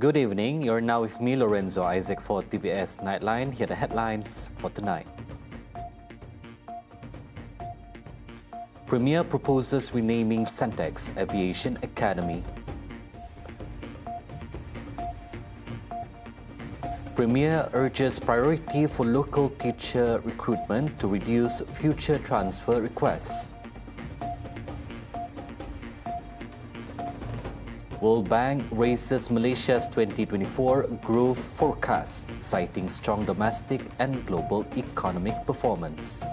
Good evening. You're now with me, Lorenzo Isaac, for TVS Nightline. Here are the headlines for tonight. Premier proposes renaming Centex Aviation Academy. Premier urges priority for local teacher recruitment to reduce future transfer requests. World Bank raises Malaysia's 2024 growth forecast, citing strong domestic and global economic performance.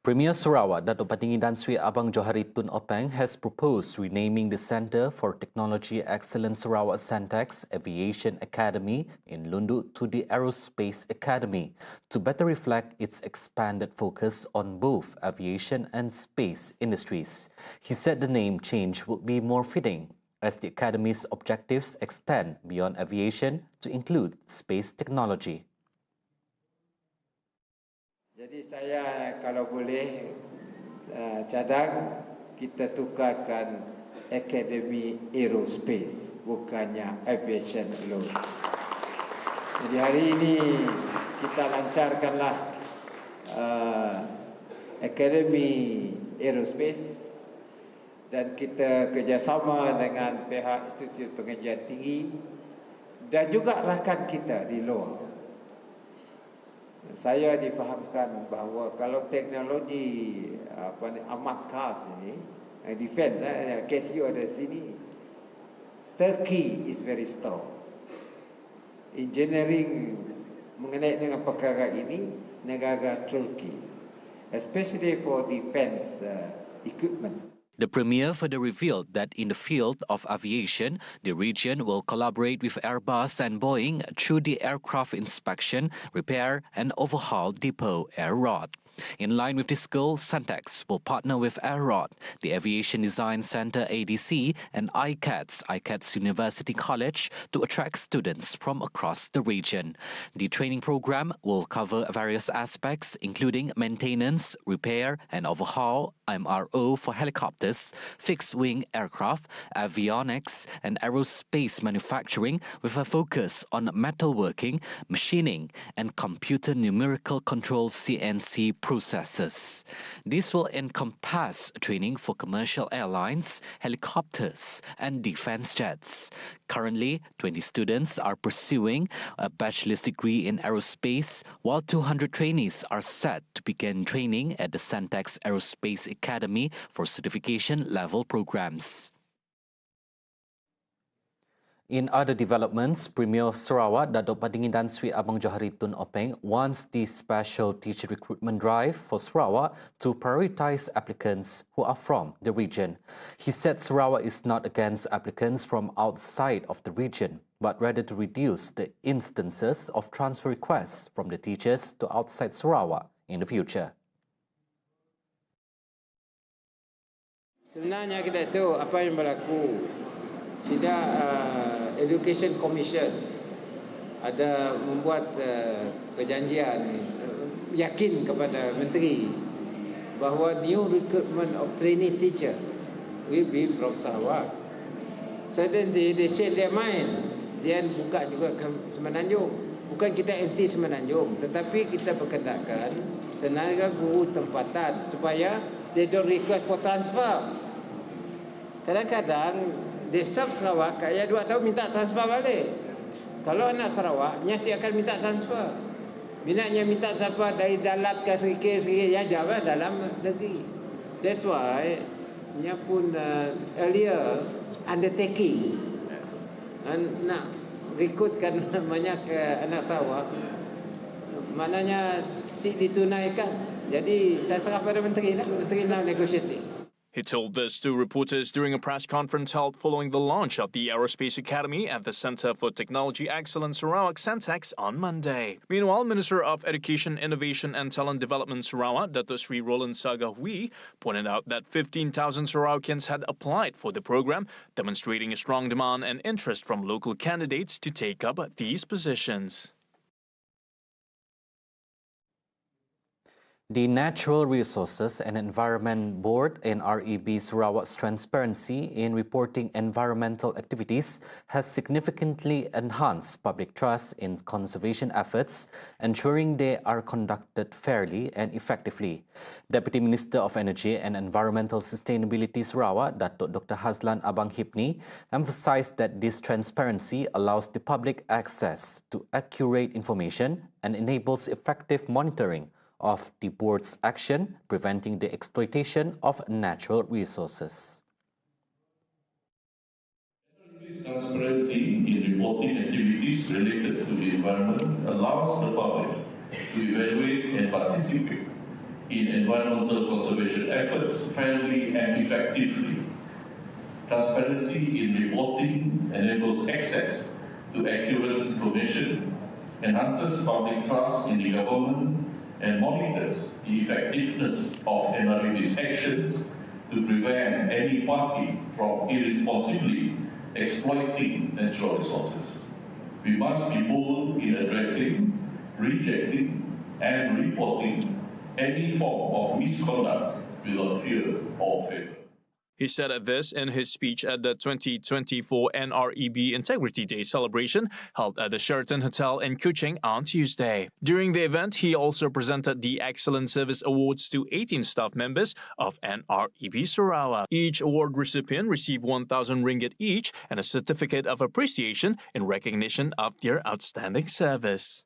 Premier Sarawak Datuk Patinggi Tan Sri Abang Johari Tun Openg has proposed renaming the Centre for Technology Excellence Sarawak Centex Aviation Academy in Lundu to the Aerospace Academy to better reflect its expanded focus on both aviation and space industries. He said the name change would be more fitting as the Academy's objectives extend beyond aviation to include space technology. Jadi saya kalau boleh cadang kita tukarkan Akademi Aerospace bukannya Aviation alone. Jadi hari ini kita lancarkanlah Akademi Aerospace dan kita kerjasama dengan pihak Institut Pengajian Tinggi dan juga rakan kita di luar. Saya difahamkan bahawa kalau teknologi amat khas ini, defense, KSU ada sini, Turkey is very strong. Engineering mengenai dengan perkara ini, negara Turkey, especially for defense equipment. The Premier further revealed that in the field of aviation, the region will collaborate with Airbus and Boeing through the Aircraft Inspection, Repair and Overhaul Depot AirRod. In line with this goal, Centex will partner with AirRod, the Aviation Design Centre ADC and ICATS University College to attract students from across the region. The training program will cover various aspects including maintenance, repair and overhaul, MRO for helicopters, fixed-wing aircraft, avionics and aerospace manufacturing with a focus on metalworking, machining and computer numerical control CNC processes. This will encompass training for commercial airlines, helicopters and defense jets. Currently, 20 students are pursuing a bachelor's degree in aerospace, while 200 trainees are set to begin training at the Centex Aerospace Academy for certification level programs. In other developments, Premier Sarawak Datuk Patinggi Tan Sri Abang Johari Tun Openg wants the special teacher recruitment drive for Sarawak to prioritise applicants who are from the region. He said Sarawak is not against applicants from outside of the region, but rather to reduce the instances of transfer requests from the teachers to outside Sarawak in the future. Sebenarnya kita tahu apa yang berlaku. Sudah Education Commission ada membuat perjanjian yakin kepada Menteri bahawa new recruitment of trainee teacher will be from Sarawak. So then they change their mind. Dia buka juga ke Semenanjung. Bukan kita anti Semenanjung, tetapi kita berkendakkan tenaga guru tempatan supaya they don't request for transfer. Kadang-kadang dia serve Sarawak, kaya 2 tahun minta transfer balik. Kalau anak Sarawak, Nyasi akan minta transfer. Minatnya minta transfer dari dalat ke sedikit-sedikit, ya jawab dalam negeri. That's why, nya pun earlier undertaking. Nak rekrutkan banyak anak Sarawak, maknanya ditunaikan. Jadi saya serah pada menteri lah, menteri nak negotiating. He told this to reporters during a press conference held following the launch of the Aerospace Academy at the Center for Technology Excellence Sarawak Centex on Monday. Meanwhile, Minister of Education, Innovation and Talent Development Sarawak, Dato Sri Roland Sagahui, pointed out that 15,000 Sarawakians had applied for the program, demonstrating a strong demand and interest from local candidates to take up these positions. The Natural Resources and Environment Board NREB Sarawak's transparency in reporting environmental activities has significantly enhanced public trust in conservation efforts, ensuring they are conducted fairly and effectively. Deputy Minister of Energy and Environmental Sustainability Sarawak, Datuk Dr. Hazlan Abang Hipni, emphasized that this transparency allows the public access to accurate information and enables effective monitoring of the board's action, preventing the exploitation of natural resources. Transparency in reporting activities related to the environment allows the public to evaluate and participate in environmental conservation efforts fairly and effectively. Transparency in reporting enables access to accurate information, enhances public trust in the government, and monitors the effectiveness of NREB's actions to prevent any party from irresponsibly exploiting natural resources. We must be bold in addressing, rejecting, and reporting any form of misconduct without fear or favor. He said this in his speech at the 2024 NREB Integrity Day celebration held at the Sheraton Hotel in Kuching on Tuesday. During the event, he also presented the Excellent Service Awards to 18 staff members of NREB Sarawak. Each award recipient received 1,000 ringgit each and a certificate of appreciation in recognition of their outstanding service.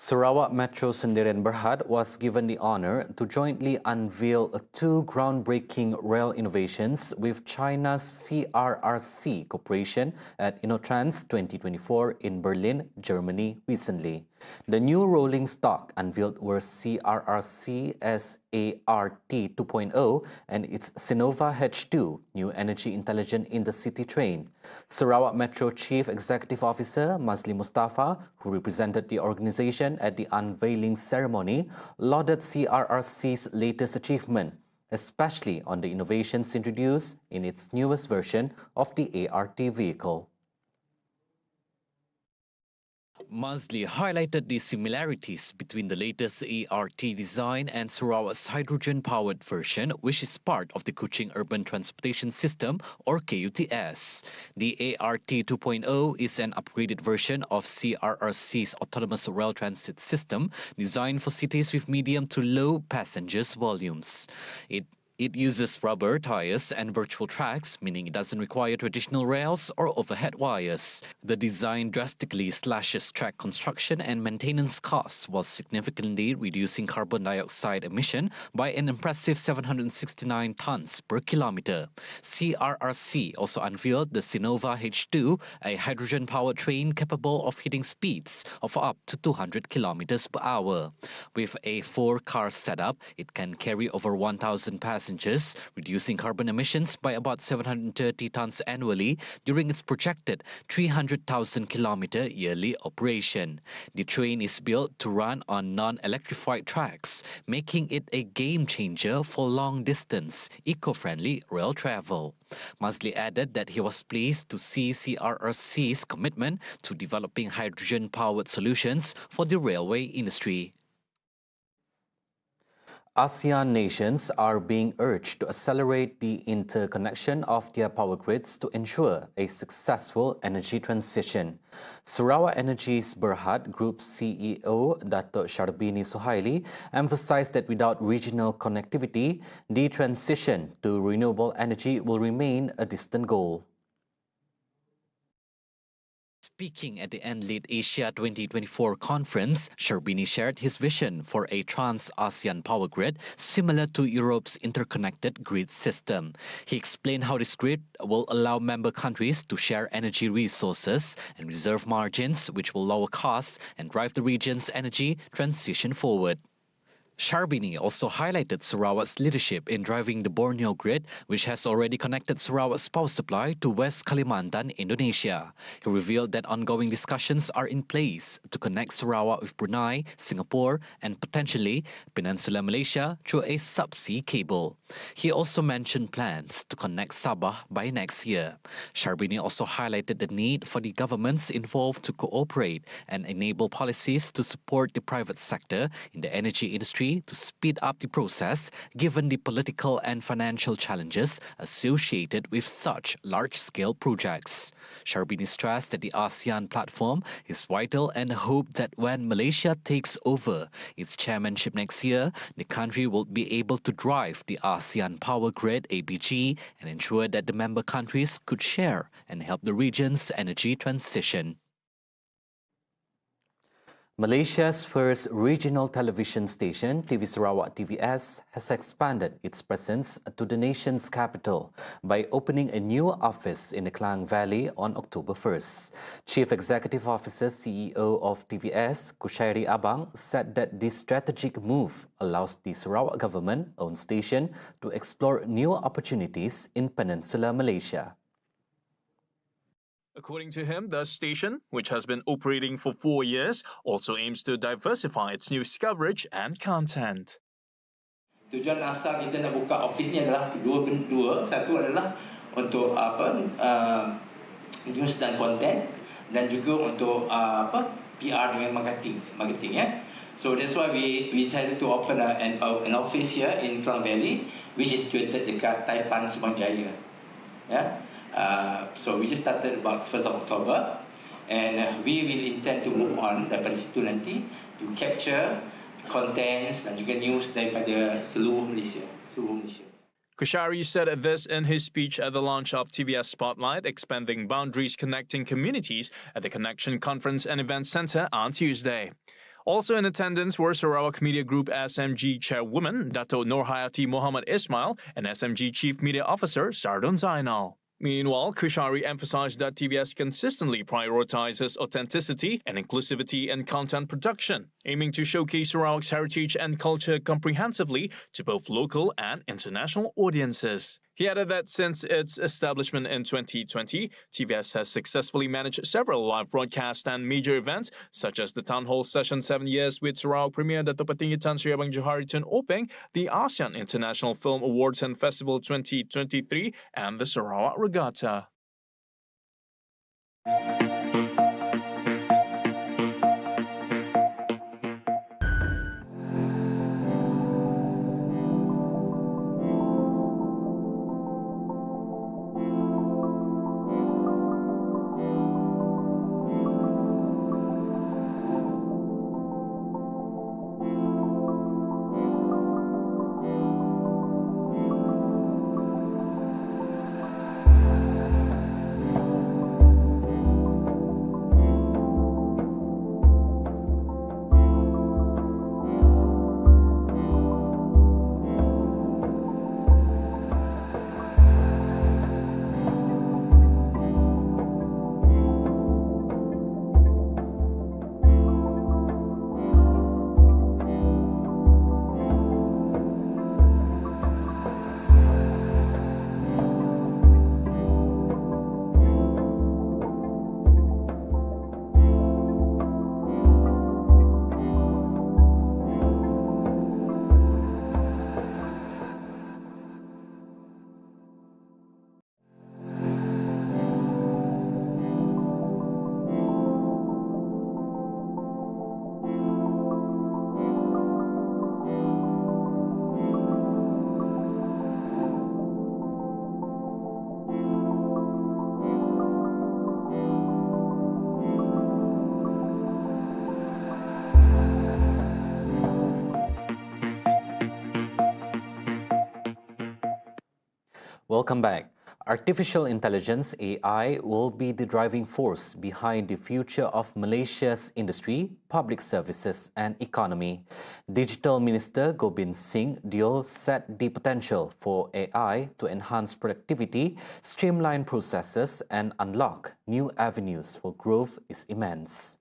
Sarawak Metro Sendirian Berhad was given the honor to jointly unveil two groundbreaking rail innovations with China's CRRC Corporation at InnoTrans 2024 in Berlin, Germany recently. The new rolling stock unveiled were CRRC SART 2.0 and its Sinova H2, New Energy Intelligent in the City train. Sarawak Metro Chief Executive Officer Mazli Mustafa, who represented the organization at the unveiling ceremony, lauded CRRC's latest achievement, especially on the innovations introduced in its newest version of the ART vehicle. Mazli highlighted the similarities between the latest ART design and Sarawak's hydrogen-powered version, which is part of the Kuching Urban Transportation System, or KUTS. The ART 2.0 is an upgraded version of CRRC's autonomous rail transit system, designed for cities with medium to low passengers volumes. It uses rubber tires and virtual tracks, meaning it doesn't require traditional rails or overhead wires. The design drastically slashes track construction and maintenance costs while significantly reducing carbon dioxide emission by an impressive 769 tons per kilometer. CRRC also unveiled the Sinova H2, a hydrogen-powered train capable of hitting speeds of up to 200 kilometers per hour. With a 4-car setup, it can carry over 1,000 passengers, reducing carbon emissions by about 730 tons annually during its projected 300,000 kilometer yearly operation. The train is built to run on non-electrified tracks, making it a game changer for long-distance, eco-friendly rail travel. Mazli added that he was pleased to see CRRC's commitment to developing hydrogen-powered solutions for the railway industry. ASEAN nations are being urged to accelerate the interconnection of their power grids to ensure a successful energy transition. Sarawak Energy's Berhad Group CEO Dato Sharbini Suhaili emphasized that without regional connectivity, the transition to renewable energy will remain a distant goal. Speaking at the NLEAD Asia 2024 conference, Sharbini shared his vision for a trans-ASEAN power grid similar to Europe's interconnected grid system. He explained how this grid will allow member countries to share energy resources and reserve margins, which will lower costs and drive the region's energy transition forward. Sharbini also highlighted Sarawak's leadership in driving the Borneo grid, which has already connected Sarawak's power supply to West Kalimantan, Indonesia. He revealed that ongoing discussions are in place to connect Sarawak with Brunei, Singapore, and potentially Peninsular Malaysia through a subsea cable. He also mentioned plans to connect Sabah by next year. Sharbini also highlighted the need for the governments involved to cooperate and enable policies to support the private sector in the energy industry to speed up the process given the political and financial challenges associated with such large-scale projects. Sharbini stressed that the ASEAN platform is vital and hoped that when Malaysia takes over its chairmanship next year, the country will be able to drive the ASEAN Power Grid APG and ensure that the member countries could share and help the region's energy transition. Malaysia's first regional television station, TVSWATV, has expanded its presence to the nation's capital by opening a new office in the Klang Valley on October 1st. Chief Executive Officer CEO of TVS, Kushairi Abang, said that this strategic move allows the Sarawak government-owned station to explore new opportunities in Peninsular Malaysia. According to him, the station, which has been operating for 4 years, also aims to diversify its news coverage and content. Tujuan asal kita nak buka office ni adalah dua. Satu adalah untuk news dan konten, dan juga untuk PR dengan marketing ya. So that's why we decided to open an office here in Klang Valley, which is situated dekat Taipan, Subang Jaya. Yeah. So we just started about 1st of October, and we will intend to move on daripada situ nanti to capture contents dan juga news daripada seluruh Malaysia. Kushairi said this in his speech at the launch of TVS Spotlight, Expanding Boundaries Connecting Communities at the Connection Conference and Event Centre on Tuesday. Also in attendance were Sarawak Media Group SMG Chairwoman Dato' Nurhayati Muhammad Ismail and SMG Chief Media Officer Sardon Zainal. Meanwhile, Kushairi emphasized that TVS consistently prioritizes authenticity and inclusivity in content production, aiming to showcase Sarawak's heritage and culture comprehensively to both local and international audiences. He added that since its establishment in 2020, TVS has successfully managed several live broadcasts and major events, such as the Town Hall Session 7 Years with Sarawak Premier Dato' Patinggi Tan Sri Abang Johari Tun Openg, the ASEAN International Film Awards and Festival 2023, and the Sarawak Regatta. Welcome back. Artificial intelligence, AI, will be the driving force behind the future of Malaysia's industry, public services and economy. Digital Minister Gobind Singh Dio said the potential for AI to enhance productivity, streamline processes and unlock new avenues for growth is immense.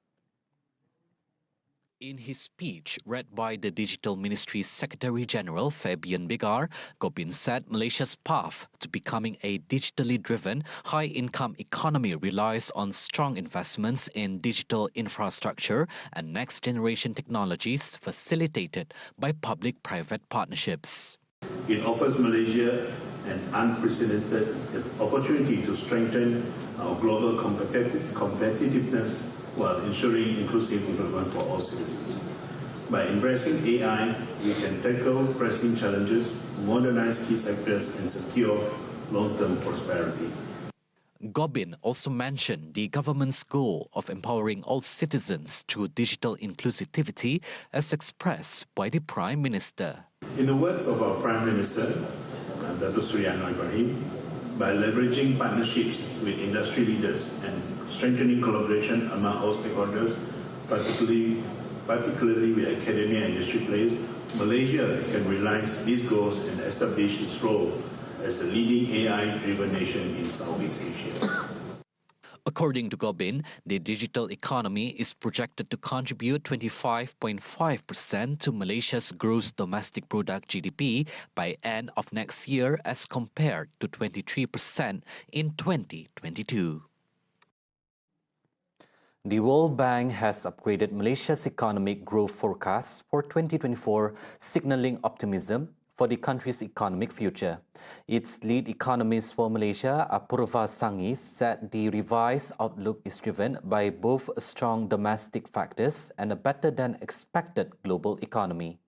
In his speech read by the Digital Ministry's Secretary General Fabian Bigar, Gobin said Malaysia's path to becoming a digitally driven, high-income economy relies on strong investments in digital infrastructure and next-generation technologies facilitated by public-private partnerships. It offers Malaysia an unprecedented opportunity to strengthen our global competitiveness while ensuring inclusive development for all citizens. By embracing AI, we can tackle pressing challenges, modernize key sectors, and secure long-term prosperity. Gobin also mentioned the government's goal of empowering all citizens through digital inclusivity as expressed by the Prime Minister. In the words of our Prime Minister, Dato' Sri Anwar Ibrahim, by leveraging partnerships with industry leaders and strengthening collaboration among all stakeholders, particularly with academia and industry players, Malaysia can realize these goals and establish its role as the leading AI-driven nation in Southeast Asia. According to Gobin, the digital economy is projected to contribute 25.5% to Malaysia's gross domestic product GDP by end of next year as compared to 23% in 2022. The World Bank has upgraded Malaysia's economic growth forecast for 2024, signaling optimism for the country's economic future. Its lead economist for Malaysia, Apurva Sanghi, said the revised outlook is driven by both strong domestic factors and a better-than-expected global economy.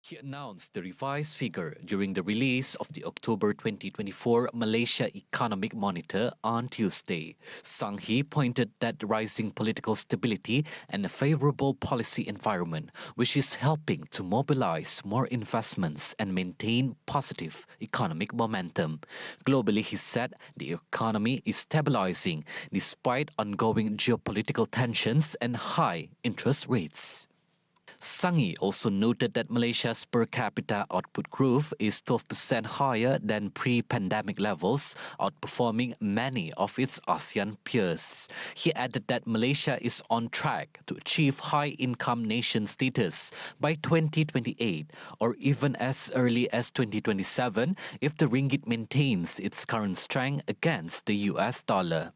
He announced the revised figure during the release of the October 2024 Malaysia Economic Monitor on Tuesday. Sanghi pointed that the rising political stability and a favorable policy environment, which is helping to mobilize more investments and maintain positive economic momentum. Globally, he said the economy is stabilizing despite ongoing geopolitical tensions and high interest rates. Sanghi also noted that Malaysia's per capita output growth is 12% higher than pre-pandemic levels, outperforming many of its ASEAN peers. He added that Malaysia is on track to achieve high-income nation status by 2028 or even as early as 2027 if the ringgit maintains its current strength against the US dollar.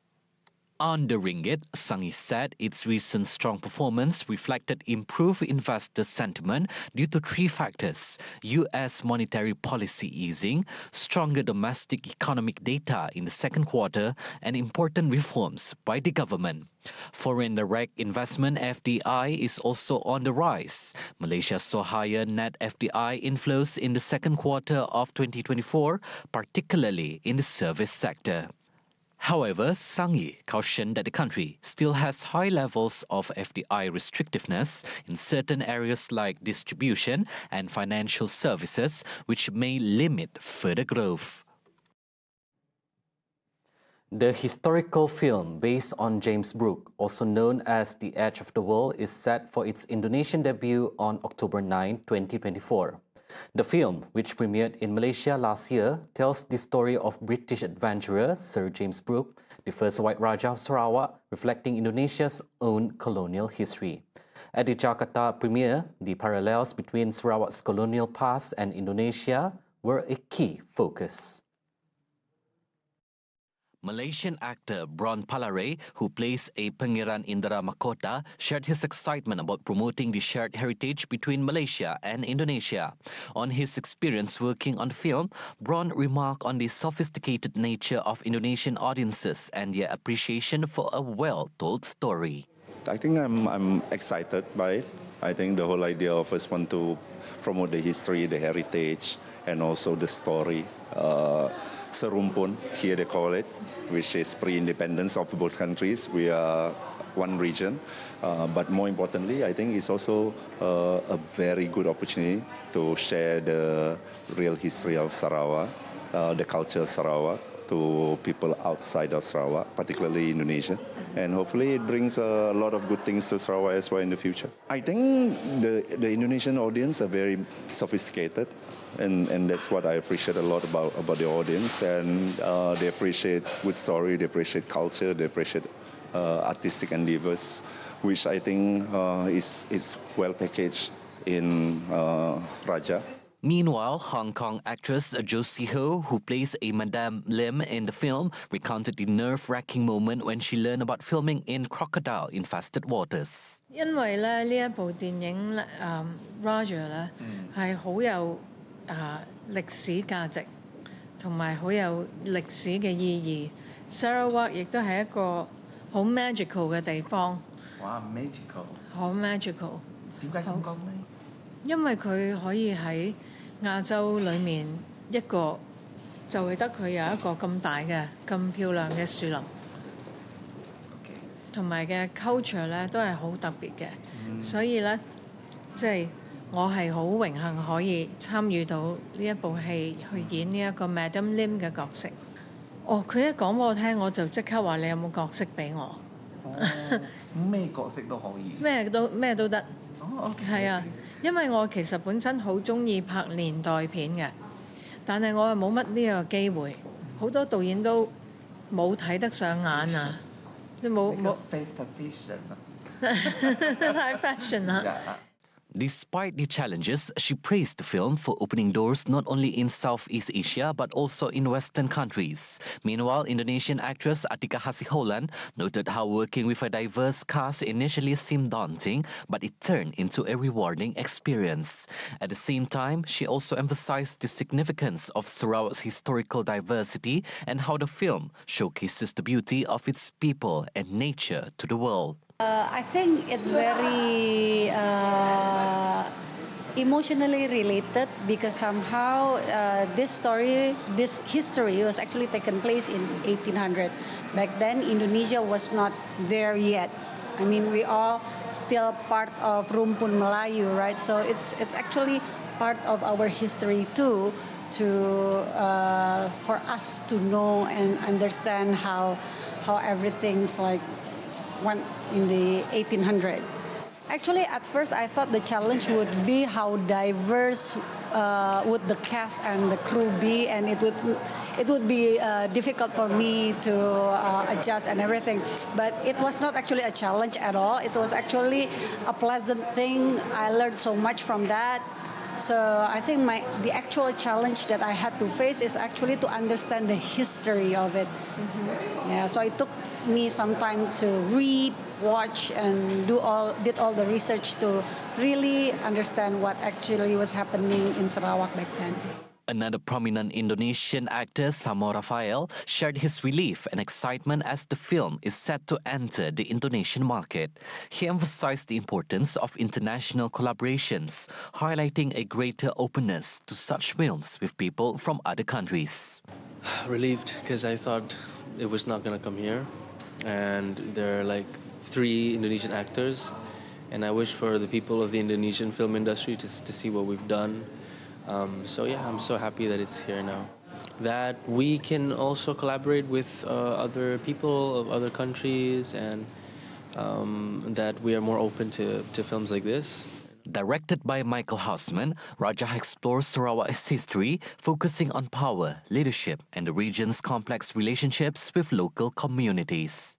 On the ringgit, Sanghi said its recent strong performance reflected improved investor sentiment due to three factors: U.S. monetary policy easing, stronger domestic economic data in the second quarter, and important reforms by the government. Foreign direct investment FDI is also on the rise. Malaysia saw higher net FDI inflows in the second quarter of 2024, particularly in the service sector. However, Sanghi cautioned that the country still has high levels of FDI restrictiveness in certain areas like distribution and financial services, which may limit further growth. The historical film based on James Brooke, also known as The Edge of the World, is set for its Indonesian debut on October 9, 2024. The film, which premiered in Malaysia last year, tells the story of British adventurer Sir James Brooke, the first White Raja of Sarawak, reflecting Indonesia's own colonial history. At the Jakarta premiere, the parallels between Sarawak's colonial past and Indonesia were a key focus. Malaysian actor Bron Palare, who plays a Pangeran Indra Mahkota, shared his excitement about promoting the shared heritage between Malaysia and Indonesia. On his experience working on film, Bron remarked on the sophisticated nature of Indonesian audiences and their appreciation for a well-told story. I think I'm excited by it. I think the whole idea of us want to promote the history, the heritage, and also the story. Serumpun, here they call it, which is pre-independence of both countries. We are one region, but more importantly, I think it's also a very good opportunity to share the real history of Sarawak, the culture of Sarawak, to people outside of Sarawak, particularly Indonesia. And hopefully it brings a lot of good things to Sarawak as well in the future. I think the Indonesian audience are very sophisticated, and that's what I appreciate a lot about the audience. And they appreciate good story, they appreciate culture, they appreciate artistic endeavors. which I think is well packaged in Raja. Meanwhile, Hong Kong actress Josie Ho, who plays a Madame Lim in the film, recounted the nerve-wracking moment when she learned about filming in crocodile-infested waters. 因為咧呢一部電影Roger 咧係好有歷史價值，同埋好有歷史嘅意義。Sarawak 亦都係一個好 magical 嘅地方。哇 ，magical！ 好 magical。點解咁講呢？因為佢可以喺亞洲裏面一個就會得佢有一個咁大嘅、咁漂亮嘅樹林，同埋嘅 culture 咧都係好特別嘅，所以咧即係我係好榮幸可以參與到呢一部戲去演呢一個 Madame Lim 嘅角色。哦，佢一講俾我聽，我就即刻話你有冇角色俾我？咩角色都可以。咩都得。哦 ，OK。係啊。因為我其實本身好中意拍年代片嘅，但係我又冇乜呢個機會，好多導演都冇睇得上眼啊，都冇。Face the fashion 太 fashion 啦。Despite the challenges, she praised the film for opening doors not only in Southeast Asia but also in Western countries. Meanwhile, Indonesian actress Atika Hasiholan noted how working with a diverse cast initially seemed daunting, but it turned into a rewarding experience. At the same time, she also emphasized the significance of Sarawak's historical diversity and how the film showcases the beauty of its people and nature to the world. I think it's very emotionally related because somehow this history was actually taken place in 1800. Back then, Indonesia was not there yet. I mean, we are still part of Rumpun Melayu, right? So it's actually part of our history too, for us to know and understand how everything's like went in the 1800s. Actually, at first, I thought the challenge would be how diverse would the cast and the crew be, and it would be difficult for me to adjust and everything. But it was not actually a challenge at all. It was actually a pleasant thing. I learned so much from that. So I think the actual challenge that I had to face is actually to understand the history of it. Yeah, so it took me some time to read, watch, and did all the research to really understand what actually was happening in Sarawak back then. Another prominent Indonesian actor, Samo Rafael, shared his relief and excitement as the film is set to enter the Indonesian market. He emphasized the importance of international collaborations, highlighting a greater openness to such films with people from other countries. Relieved, because I thought it was not going to come here. And there are like 3 Indonesian actors, and I wish for the people of the Indonesian film industry to see what we've done. So yeah, I'm so happy that it's here now. That we can also collaborate with other people of other countries, and that we are more open to films like this. Directed by Michael Hausman, Raja explores Sarawak's history, focusing on power, leadership, and the region's complex relationships with local communities.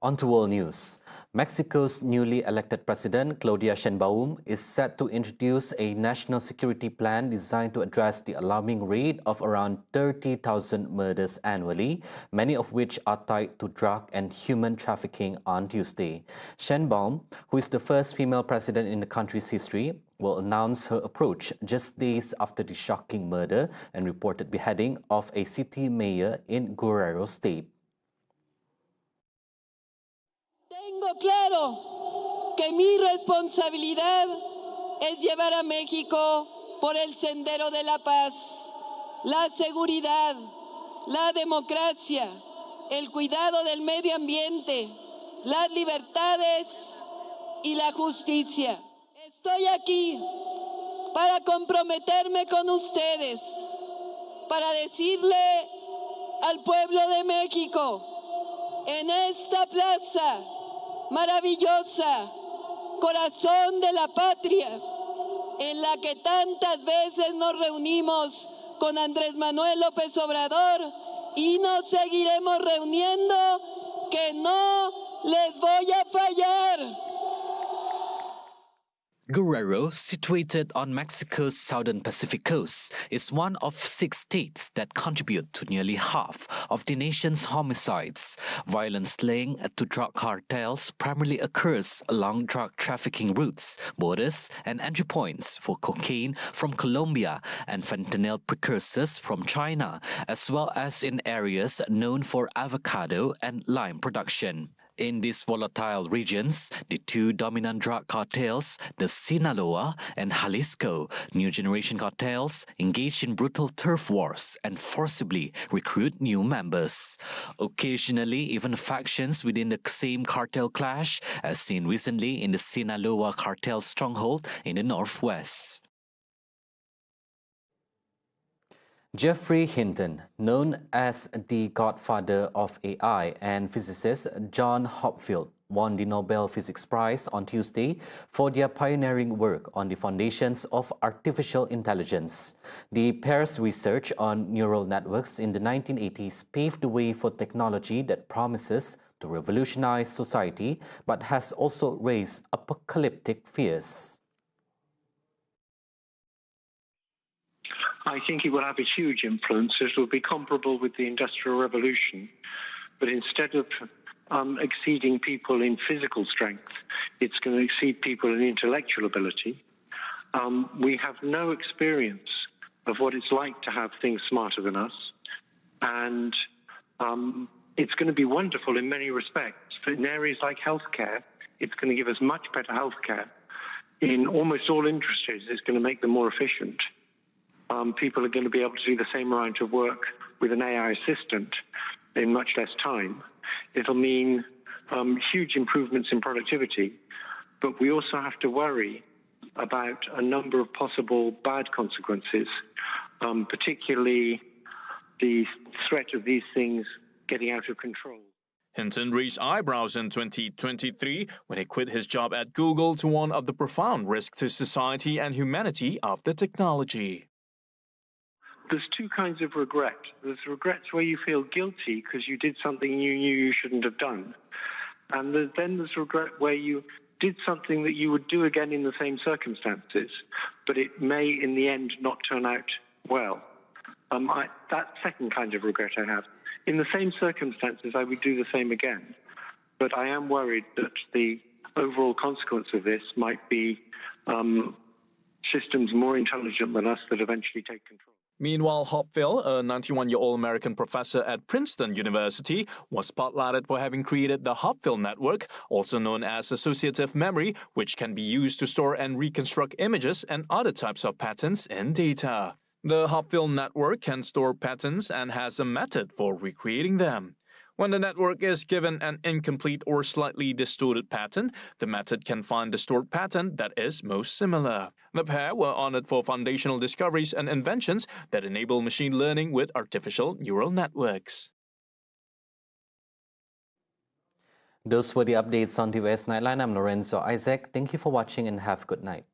On to world news. Mexico's newly elected president, Claudia Sheinbaum, is set to introduce a national security plan designed to address the alarming rate of around 30,000 murders annually, many of which are tied to drug and human trafficking on Tuesday. Sheinbaum, who is the first female president in the country's history, will announce her approach just days after the shocking murder and reported beheading of a city mayor in Guerrero State. Tengo claro que mi responsabilidad es llevar a México por el sendero de la paz, la seguridad, la democracia, el cuidado del medio ambiente, las libertades y la justicia. Estoy aquí para comprometerme con ustedes, para decirle al pueblo de México, en esta plaza maravillosa, corazón de la patria, en la que tantas veces nos reunimos con Andrés Manuel López Obrador y nos seguiremos reuniendo, que no les voy a fallar. Guerrero, situated on Mexico's southern Pacific coast, is one of 6 states that contribute to nearly half of the nation's homicides. Violence linked to drug cartels primarily occurs along drug trafficking routes, borders, and entry points for cocaine from Colombia and fentanyl precursors from China, as well as in areas known for avocado and lime production. In these volatile regions, the 2 dominant drug cartels, the Sinaloa and Jalisco, new generation cartels, engage in brutal turf wars and forcibly recruit new members. Occasionally, even factions within the same cartel clash, as seen recently in the Sinaloa cartel stronghold in the northwest. Geoffrey Hinton, known as the godfather of AI, and physicist John Hopfield won the Nobel Physics Prize on Tuesday for their pioneering work on the foundations of artificial intelligence. The pair's research on neural networks in the 1980s paved the way for technology that promises to revolutionize society, but has also raised apocalyptic fears. I think it will have a huge influence. It will be comparable with the Industrial Revolution, but instead of exceeding people in physical strength, it's going to exceed people in intellectual ability. We have no experience of what it's like to have things smarter than us, and it's going to be wonderful in many respects. In areas like healthcare, it's going to give us much better healthcare. In almost all industries, it's going to make them more efficient. People are going to be able to do the same amount of work with an AI assistant in much less time. It'll mean huge improvements in productivity, but we also have to worry about a number of possible bad consequences, particularly the threat of these things getting out of control. Hinton raised eyebrows in 2023 when he quit his job at Google to warn of the profound risk to society and humanity of the technology. There's 2 kinds of regret. There's regrets where you feel guilty because you did something you knew you shouldn't have done. And then there's regret where you did something that you would do again in the same circumstances, but it may in the end not turn out well. That second kind of regret I have. In the same circumstances, I would do the same again. But I am worried that the overall consequence of this might be systems more intelligent than us that eventually take control. Meanwhile, Hopfield, a 91-year-old American professor at Princeton University, was spotlighted for having created the Hopfield network, also known as associative memory, which can be used to store and reconstruct images and other types of patterns in data. The Hopfield network can store patterns and has a method for recreating them. When the network is given an incomplete or slightly distorted pattern, the method can find the stored pattern that is most similar. The pair were honored for foundational discoveries and inventions that enable machine learning with artificial neural networks. Those were the updates on TVS Nightline. I'm Lorenzo Isaac. Thank you for watching and have a good night.